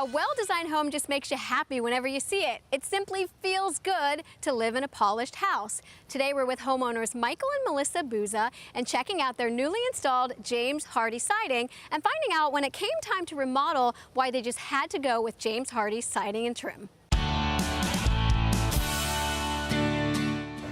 A well-designed home just makes you happy whenever you see it. It simply feels good to live in a polished house. Today we're with homeowners Michael and Melissa Bouza and checking out their newly installed James Hardie siding and finding out when it came time to remodel why they just had to go with James Hardie siding and trim.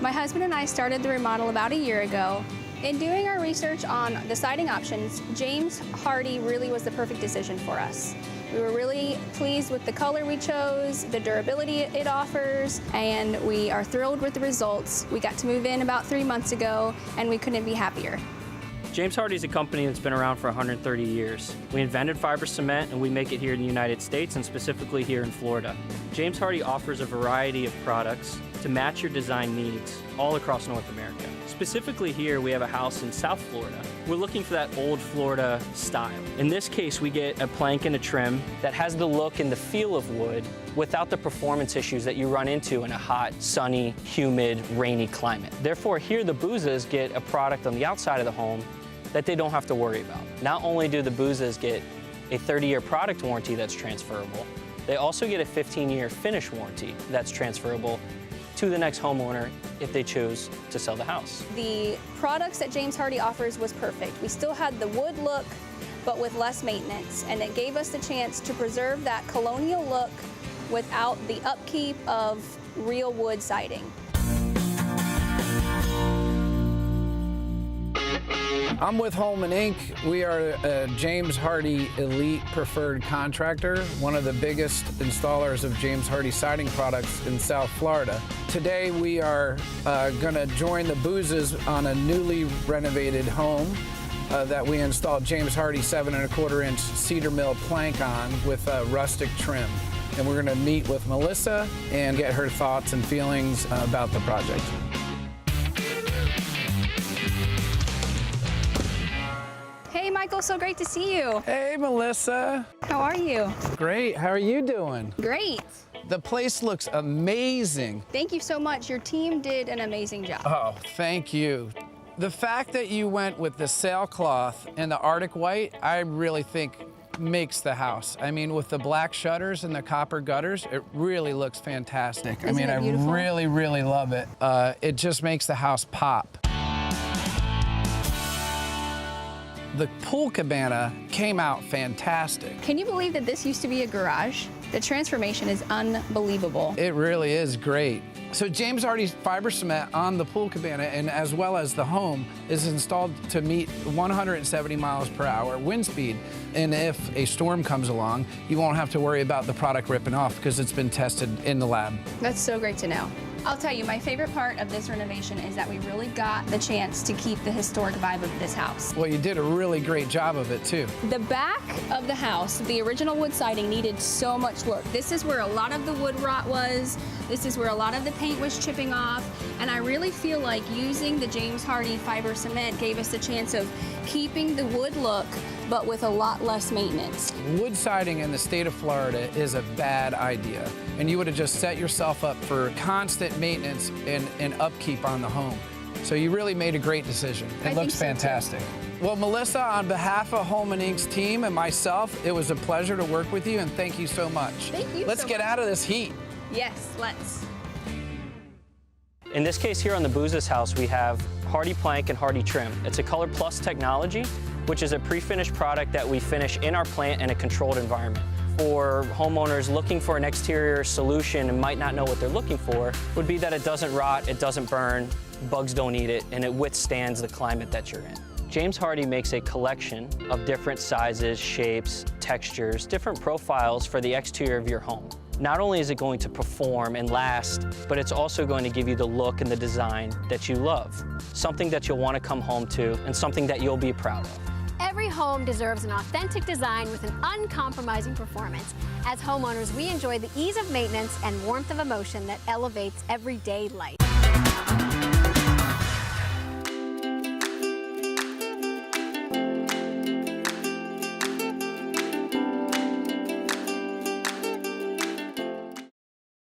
My husband and I started the remodel about a year ago. In doing our research on the siding options, James Hardie really was the perfect decision for us. We were really pleased with the color we chose, the durability it offers, and we are thrilled with the results. We got to move in about 3 months ago, and we couldn't be happier. James Hardie is a company that's been around for 130 years. We invented fiber cement and we make it here in the United States and specifically here in Florida. James Hardie offers a variety of products to match your design needs all across North America. Specifically here, we have a house in South Florida. We're looking for that old Florida style. In this case, we get a plank and a trim that has the look and the feel of wood without the performance issues that you run into in a hot, sunny, humid, rainy climate. Therefore, here the Bouzas get a product on the outside of the home that they don't have to worry about. Not only do the Bouzas get a 30-year product warranty that's transferable, they also get a 15-year finish warranty that's transferable to the next homeowner if they choose to sell the house. The products that James Hardie offers was perfect. We still had the wood look, but with less maintenance, and it gave us the chance to preserve that colonial look without the upkeep of real wood siding. I'm with Holman Inc. We are a James Hardie elite preferred contractor, one of the biggest installers of James Hardie siding products in South Florida. Today we are going to join the Bouzas on a newly renovated home that we installed James Hardie 7¼ inch cedar mill plank on with rustic trim. And we're going to meet with Melissa and get her thoughts and feelings about the project. Hey Michael, so great to see you. Hey Melissa. How are you? Great, how are you doing? Great. The place looks amazing. Thank you so much. Your team did an amazing job. Oh, thank you. The fact that you went with the sailcloth and the Arctic white, I really think makes the house. I mean, with the black shutters and the copper gutters, it really looks fantastic. Isn't it beautiful? I really, really love it. It just makes the house pop. The pool cabana came out fantastic. Can you believe that this used to be a garage? The transformation is unbelievable. It really is great. So James Hardie's fiber cement on the pool cabana and as well as the home is installed to meet 170 miles per hour wind speed. And if a storm comes along, you won't have to worry about the product ripping off because it's been tested in the lab. That's so great to know. I'll tell you, my favorite part of this renovation is that we really got the chance to keep the historic vibe of this house. Well, you did a really great job of it too. The back of the house, the original wood siding, needed so much work. This is where a lot of the wood rot was. This is where a lot of the paint was chipping off. And I really feel like using the James Hardie fiber cement gave us the chance of keeping the wood look, but with a lot less maintenance. Wood siding in the state of Florida is a bad idea, and you would have just set yourself up for constant maintenance and upkeep on the home. So you really made a great decision. It looks fantastic. Well, Melissa, on behalf of Holman Inc.'s team and myself, it was a pleasure to work with you, and thank you so much. Thank you. Let's get out of this heat. Yes, let's. In this case here on the Bouzas house, we have Hardie plank and Hardie trim. It's a Color Plus technology, which is a pre-finished product that we finish in our plant in a controlled environment. For homeowners looking for an exterior solution and might not know what they're looking for, would be that it doesn't rot, it doesn't burn, bugs don't eat it, and it withstands the climate that you're in. James Hardie makes a collection of different sizes, shapes, textures, different profiles for the exterior of your home. Not only is it going to perform and last, but it's also going to give you the look and the design that you love. Something that you'll want to come home to and something that you'll be proud of. Every home deserves an authentic design with an uncompromising performance. As homeowners, we enjoy the ease of maintenance and warmth of emotion that elevates everyday life.